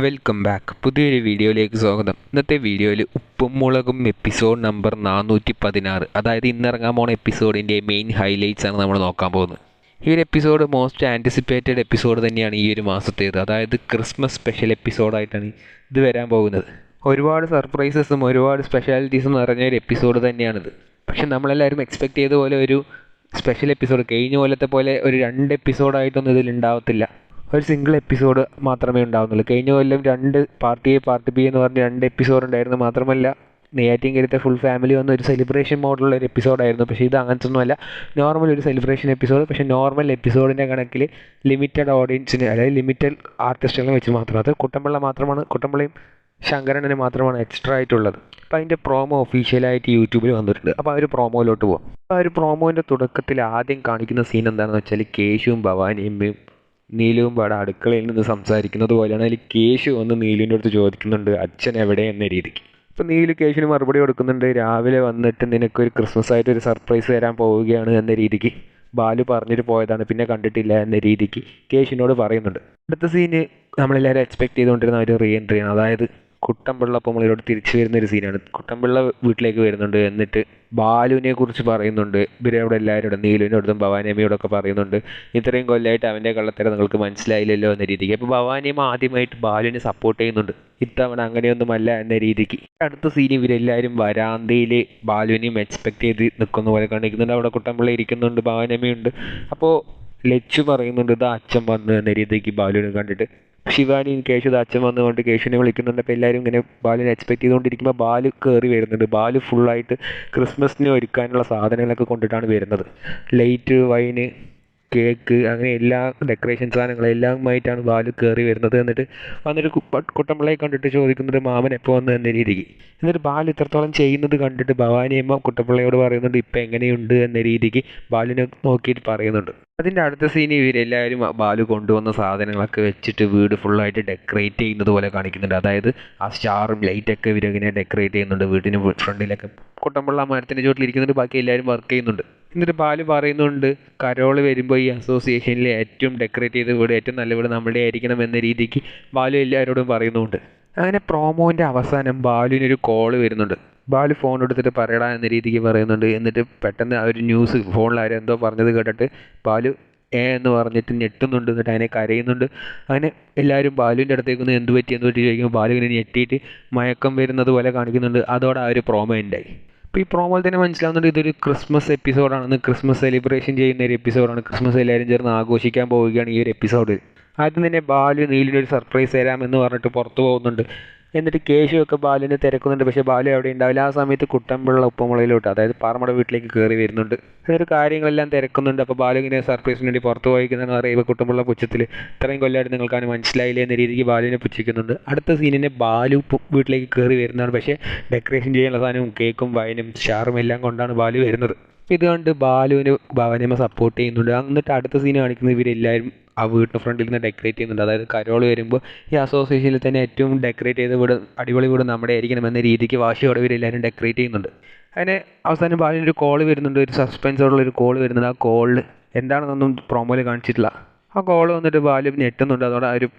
Welcome back. പുതിയൊരു വീഡിയോയിലേക്ക് സ്വാഗതം. ഇന്നത്തെ വീഡിയോയിൽ ഉപ്പും മുളകും എപ്പിസോഡ് നമ്പർ 416, അതായത് ഇന്നിറങ്ങാൻ പോണ എപ്പിസോഡിൻ്റെ മെയിൻ ഹൈലൈറ്റ്സ് ആണ് നമ്മൾ നോക്കാൻ പോകുന്നത്. ഈ ഒരു എപ്പിസോഡ് മോസ്റ്റ് ആൻറ്റിസിപ്പേറ്റഡ് എപ്പിസോഡ് തന്നെയാണ് ഈ ഒരു മാസത്തേത്. അതായത് ക്രിസ്മസ് സ്പെഷ്യൽ എപ്പിസോഡായിട്ടാണ് ഇത് വരാൻ പോകുന്നത്. ഒരുപാട് സർപ്രൈസസും ഒരുപാട് സ്പെഷ്യാലിറ്റീസും നിറഞ്ഞ ഒരു എപ്പിസോഡ് തന്നെയാണിത്. പക്ഷെ നമ്മളെല്ലാവരും എക്സ്പെക്ട് ചെയ്ത പോലെ ഒരു സ്പെഷ്യൽ എപ്പിസോഡ് കഴിഞ്ഞ പോലത്തെ പോലെ ഒരു 2 എപ്പിസോഡായിട്ടൊന്നും ഇതിലുണ്ടാവത്തില്ല. ഒരു സിംഗിൾ എപ്പിസോഡ് മാത്രമേ ഉണ്ടാവുന്നുള്ളൂ. കഴിഞ്ഞ കൊല്ലം 2 പാർട്ട് എ പാർട്ട് ബി എന്ന് പറഞ്ഞ് 2 എപ്പിസോഡ് ഉണ്ടായിരുന്നു. മാത്രമല്ല നെയ്യാറ്റിൻകരത്തെ ഫുൾ ഫാമിലി വന്ന ഒരു സെലിബ്രേഷൻ മോഡലുള്ള ഒരു എപ്പിസോഡായിരുന്നു. പക്ഷേ ഇത് അങ്ങനത്തെ ഒന്നുമല്ല, നോർമൽ ഒരു സെലിബ്രേഷൻ എപ്പിസോഡ്. പക്ഷേ നോർമൽ എപ്പിസോഡിൻ്റെ കണക്കിൽ ലിമിറ്റഡ് ഓഡിയൻസിന്, അതായത് ലിമിറ്റഡ് ആർട്ടിസ്റ്റുകളെ വെച്ച് മാത്രം, അത് കുട്ടമ്പിള്ളയും ശങ്കരണ്ണന് മാത്രമാണ് എക്സ്ട്രാ ആയിട്ടുള്ളത്. അപ്പോൾ അതിൻ്റെ പ്രോമോ ഒഫീഷ്യലായിട്ട് യൂട്യൂബിൽ വന്നിട്ടുണ്ട്. അപ്പോൾ ആ ഒരു പ്രോമോയിലോട്ട് പോകാം. അപ്പോൾ ആ ഒരു പ്രോമോൻ്റെ തുടക്കത്തിൽ ആദ്യം കാണിക്കുന്ന സീൻ എന്താണെന്ന് വെച്ചാൽ കേശുവും ഭവാനിയും നീലുവും പാടെ അടുക്കളയിൽ നിന്ന് സംസാരിക്കുന്നത് പോലെയാണ്. അതിൽ കേശു വന്ന് നീലുവിൻ്റെ അടുത്ത് ചോദിക്കുന്നുണ്ട് അച്ഛൻ എവിടെ എന്ന രീതിക്ക്. അപ്പോൾ നീലു കേശുവിന് മറുപടി കൊടുക്കുന്നുണ്ട്, രാവിലെ വന്നിട്ട് നിനക്കൊരു ക്രിസ്മസ് ആയിട്ട് ഒരു സർപ്രൈസ് തരാൻ പോവുകയാണ് എന്ന രീതിക്ക്. ബാലു പറഞ്ഞിട്ട് പോയതാണ്, പിന്നെ കണ്ടിട്ടില്ല എന്ന രീതിക്ക് കേശുവിനോട് പറയുന്നുണ്ട്. അടുത്ത സീന് നമ്മളെല്ലാവരും എക്സ്പെക്ട് ചെയ്തുകൊണ്ടിരുന്ന ഒരു റീ എൻട്രിയാണ്. അതായത് കുട്ടമ്പിള്ള അപ്പോൾ നമ്മളിവിടെ തിരിച്ചു വരുന്നൊരു സീനാണ്. കുട്ടമ്പിള്ള വീട്ടിലേക്ക് വരുന്നുണ്ട്, എന്നിട്ട് ബാലുവിനെ കുറിച്ച് പറയുന്നുണ്ട്. ഇവരവിടെ എല്ലാവരോടും നീലുവിനോടും ഭവാനിയമ്മയോടൊക്കെ പറയുന്നുണ്ട്, ഇത്രയും കൊല്ലമായിട്ട് അവൻ്റെ കള്ളത്തരം നിങ്ങൾക്ക് മനസ്സിലായില്ലല്ലോ എന്ന രീതിക്ക്. അപ്പോൾ ഭവാനിയമ്മ ആദ്യമായിട്ട് ബാലുവിനെ സപ്പോർട്ട് ചെയ്യുന്നുണ്ട്, ഇത്തവണ അങ്ങനെയൊന്നുമല്ല എന്ന രീതിക്ക്. അടുത്ത സീൻ ഇവരെല്ലാവരും വരാന്തയിൽ ബാലുവിനെയും എക്സ്പെക്ട് ചെയ്ത് നിൽക്കുന്ന പോലെ കാണിക്കുന്നുണ്ട്. അവിടെ കുട്ടമ്പിള്ള ഇരിക്കുന്നുണ്ട്, ഭവാനിയമ്മയുണ്ട്. അപ്പോൾ ലച്ചു പറയുന്നുണ്ട് ഇതാ അച്ഛൻ വന്നു എന്ന രീതിക്ക് ബാലുവിനെ കണ്ടിട്ട്. ശിവാനി കേശു അച്ഛൻ വന്നുകൊണ്ട് കേശുവിനെ വിളിക്കുന്നുണ്ട്. അപ്പോൾ എല്ലാവരും ഇങ്ങനെ ബാലുവിനെ എക്സ്പെക്ട് ചെയ്തുകൊണ്ടിരിക്കുമ്പോൾ ബാലു കയറി വരുന്നുണ്ട്. ബാലു ഫുള്ളായിട്ട് ക്രിസ്മസിന് ഒരുക്കാനുള്ള സാധനങ്ങളൊക്കെ കൊണ്ടിട്ടാണ് വരുന്നത്. ലൈറ്റ്, വൈന്, കേക്ക്, അങ്ങനെ എല്ലാ ഡെക്കറേഷൻ സാധനങ്ങളെല്ലാമായിട്ടാണ് ബാലു കയറി വരുന്നത്. വന്നിട്ട് കുട്ടമ്പിള്ളയെ കണ്ടിട്ട് ചോദിക്കുന്നുണ്ട് മാമൻ എപ്പോൾ വന്നു എന്ന രീതിക്ക്. എന്നിട്ട് ബാലു ഇത്രത്തോളം ചെയ്യുന്നത് കണ്ടിട്ട് ഭവാനിയമ്മ കുട്ടമ്പിള്ളയോട് പറയുന്നുണ്ട് ഇപ്പം എങ്ങനെയുണ്ട് എന്ന രീതിക്ക് ബാലുവിനെ നോക്കിയിട്ട് പറയുന്നുണ്ട്. അതിൻ്റെ അടുത്ത സീന് ഇവരെല്ലാവരും ബാലു കൊണ്ടുവന്ന സാധനങ്ങളൊക്കെ വെച്ചിട്ട് വീട് ഫുള്ളായിട്ട് ഡെക്കറേറ്റ് ചെയ്യുന്നത് പോലെ കാണിക്കുന്നുണ്ട്. അതായത് ആ സ്റ്റാറും ലൈറ്റൊക്കെ ഇവരിങ്ങനെ ഡെക്കറേറ്റ് ചെയ്യുന്നുണ്ട് വീടിന് ഫ്രണ്ടിലൊക്കെ. കുട്ടമ്പിള്ള മരത്തിൻ്റെ ചുവട്ടിലിരിക്കുന്നുണ്ട്, ബാക്കി എല്ലാവരും വർക്ക് ചെയ്യുന്നുണ്ട്. എന്നിട്ട് ബാലു പറയുന്നുണ്ട് കരോൾ വരുമ്പോൾ ഈ അസോസിയേഷനിലെ ഏറ്റവും ഡെക്കറേറ്റ് ചെയ്ത വീട്, ഏറ്റവും നല്ല വീട് നമ്മുടെ ആയിരിക്കണം എന്ന രീതിക്ക് ബാലു എല്ലാവരോടും പറയുന്നുണ്ട്. അങ്ങനെ പ്രോമോൻ്റെ അവസാനം ബാലുവിനൊരു കോള് വരുന്നുണ്ട്. ബാലു ഫോൺ എടുത്തിട്ട് പറയടാ എന്ന രീതിക്ക് പറയുന്നുണ്ട്. എന്നിട്ട് പെട്ടെന്ന് ആ ഒരു ന്യൂസ് ഫോണിൽ ആരെന്തോ പറഞ്ഞത് കേട്ടിട്ട് ബാലു എന്ന് പറഞ്ഞിട്ട് ഞെട്ടുന്നുണ്ട്. എന്നിട്ട് അതിനെ കരയുന്നുണ്ട്. അങ്ങനെ എല്ലാവരും ബാലുവിൻ്റെ അടുത്തേക്കൊന്ന് എന്ത് പറ്റി ചോദിക്കുമ്പോൾ ബാലു ഇങ്ങനെ ഞെട്ടിയിട്ട് മയക്കം വരുന്നത് പോലെ കാണിക്കുന്നുണ്ട്. അതോടെ ആ ഒരു പ്രോമോ ഉണ്ടായി. അപ്പോൾ ഈ പ്രോമോയിൽ തന്നെ മനസ്സിലാവുന്നുണ്ട് ഇതൊരു ക്രിസ്മസ് എപ്പിസോഡാണെന്ന്. ക്രിസ്മസ് സെലിബ്രേഷൻ ചെയ്യുന്ന ഒരു എപ്പിസോഡാണ്. ക്രിസ്മസ് എല്ലാവരും ചേർന്ന് ആഘോഷിക്കാൻ പോവുകയാണ് ഈ ഒരു എപ്പിസോഡ്. ആദ്യം തന്നെ ബാലു നീലിനൊരു സർപ്രൈസ് തരാമെന്ന് പറഞ്ഞിട്ട് പുറത്തു പോകുന്നുണ്ട്. എന്നിട്ട് കേശുവൊക്കെ ബാലുവിനെ തിരക്കുന്നുണ്ട്. പക്ഷേ ബാലു അവിടെ ഉണ്ടാവില്ല. ആ സമയത്ത് കുട്ടമ്പിള്ള ഉപ്പുമുളയിലോട്ട്, അതായത് പാറമട വീട്ടിലേക്ക് കയറി വരുന്നുണ്ട്. എന്നിട്ട് കാര്യങ്ങളെല്ലാം തിരക്കുന്നുണ്ട്. അപ്പോൾ ബാലു ഇങ്ങനെ സർപ്രൈസിന് വേണ്ടി പുറത്ത് പോയിക്കുന്നതെന്ന് പറയുമ്പോൾ കുട്ടമ്പിള്ള പുച്ഛത്തിൽ ഇത്രയും കൊല്ലമായിട്ട് നിങ്ങൾക്കാണ് മനസ്സിലായില്ല എന്ന രീതിക്ക് ബാലുവിനെ പുച്ഛിക്കുന്നുണ്ട്. അടുത്ത സീനിനെ ബാലു വീട്ടിലേക്ക് കയറി വരുന്നതാണ്. പക്ഷേ ഡെക്കറേഷൻ ചെയ്യാനുള്ള സാധനവും കേക്കും വൈനും സ്റ്റാറും എല്ലാം കൊണ്ടാണ് ബാലു വരുന്നത്. ഇത് കണ്ട് ബാലുവിന് ഭവാനിയമ്മ സപ്പോർട്ട് ചെയ്യുന്നുണ്ട്. എന്നിട്ട് അടുത്ത സീൻ കാണിക്കുന്നത് ഇവരെല്ലാവരും ആ വീടിന് ഫ്രണ്ടിൽ നിന്ന് ഡെക്കറേറ്റ് ചെയ്യുന്നുണ്ട്. അതായത് കരോൾ വരുമ്പോൾ ഈ അസോസിയേഷനിൽ തന്നെ ഏറ്റവും ഡെക്കറേറ്റ് ചെയ്ത വീട്, അടിപൊളി വീട് നമ്മുടെ ആയിരിക്കണം എന്ന രീതിക്ക് വാശിയോടെ ഇവരെല്ലാവരും ഡെക്കറേറ്റ് ചെയ്യുന്നുണ്ട്. അതിന് അവസാനം ബാലുവിനൊരു കോൾ വരുന്നുണ്ട്, ഒരു സസ്പെൻസോടുള്ളൊരു കോൾ വരുന്നുണ്ട്. ആ കോളിൽ എന്താണെന്നൊന്നും പ്രോമോയിൽ കാണിച്ചിട്ടില്ല. ആ കോൾ വന്നിട്ട് ബാലു ഞെട്ടുന്നുണ്ട്. അതോടെ ആ ഒരു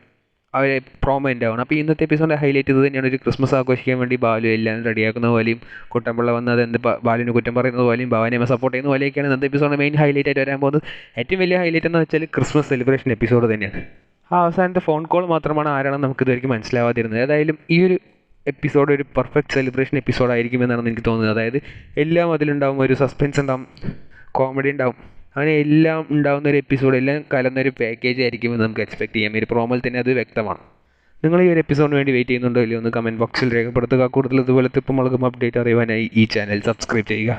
പ്രോമോ ഉണ്ടാവണം. അപ്പോൾ ഇന്നത്തെ എപ്പിസോഡിൻ്റെ ഹൈലൈറ്റ് ഇത് തന്നെയാണ്. ഒരു ക്രിസ്മസ് ആഘോഷിക്കാൻ വേണ്ടി ബാലു എല്ലാം റെഡിയാക്കുന്ന പോലെയും കുട്ടമ്പിള്ള വന്ന് അതെന്ത് ബാലുവിന് കുറ്റം പറയുന്നത് പോലെയും ഭവാനിയമ്മ സപ്പോർട്ട് ചെയ്യുന്ന പോലെയൊക്കെയാണ് ഇന്നത്തെ എപ്പിസോഡിൻ്റെ മെയിൻ ഹൈലൈറ്റ് ആയിട്ട് വരാൻ പോകുന്നത്. ഏറ്റവും വലിയ ഹൈലൈറ്റ് എന്ന് വെച്ചാൽ ക്രിസ്മസ് സെലിബ്രേഷൻ എപ്പിസോഡ് തന്നെയാണ്. ആ അവസാനത്തെ ഫോൺ കോൾ മാത്രമാണ് ആരാണെന്ന് നമുക്ക് ഇതുവരെയ്ക്കും മനസ്സിലാവാതിരുന്നത്. ഏതായാലും ഈ ഒരു എപ്പിസോഡ് ഒരു പെർഫെക്റ്റ് സെലിബ്രേഷൻ എപ്പിസോഡായിരിക്കുമെന്നാണ് എനിക്ക് തോന്നുന്നത്. അതായത് എല്ലാം അതിലുണ്ടാവും, ഒരു സസ്പെൻസ് ഉണ്ടാവും, കോമഡി ഉണ്ടാവും, അങ്ങനെ എല്ലാം ഉണ്ടാകുന്ന ഒരു എപ്പിസോഡ്, എല്ലാം കലർന്നൊരു പാക്കേജ് ആയിരിക്കുമെന്ന് നമുക്ക് എക്സ്പെക്ട് ചെയ്യാം. ഈ ഒരു പ്രോമോയിൽ തന്നെ അത് വ്യക്തമാണ്. നിങ്ങൾ ഈ ഒരു എപ്പിസോഡിന് വേണ്ടി വെയിറ്റ് ചെയ്യുന്നുണ്ടോ ഇല്ലയോ ഒന്ന് കമൻറ്റ് ബോക്സിൽ രേഖപ്പെടുത്തുക. കൂടുതൽ ഇതുപോലത്തെ ഇപ്പം മുളകും അപ്ഡേറ്റ് അറിയുവാനായി ഈ ചാനൽ സബ്സ്ക്രൈബ് ചെയ്യുക.